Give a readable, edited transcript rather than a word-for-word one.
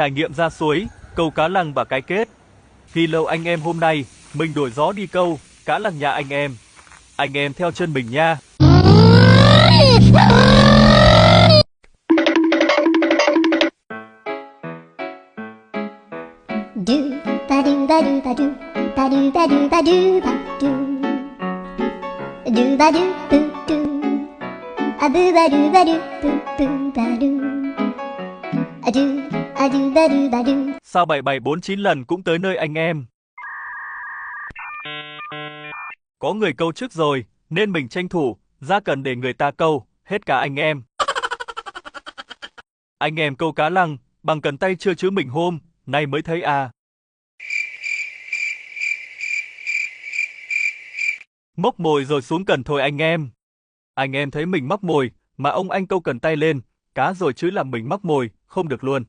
Trải nghiệm ra suối, câu cá lăng và cái kết. Hello anh em, hôm nay mình đổi gió đi câu cá lăng nhà anh em. Anh em theo chân mình nha. Do ba do ba do ba do ba do ba do ba do ba do boo do a boo ba do ba do boo ba do a do ba do. Sao 7749 lần cũng tới nơi anh em? Có người câu trước rồi, nên mình tranh thủ, ra cần để người ta câu, hết cả anh em. Anh em câu cá lăng, bằng cần tay chưa chứ mình hôm, nay mới thấy à. Móc mồi rồi xuống cần thôi anh em. Anh em thấy mình móc mồi, mà ông anh câu cần tay lên, cá rồi chứ làm mình móc mồi, không được luôn.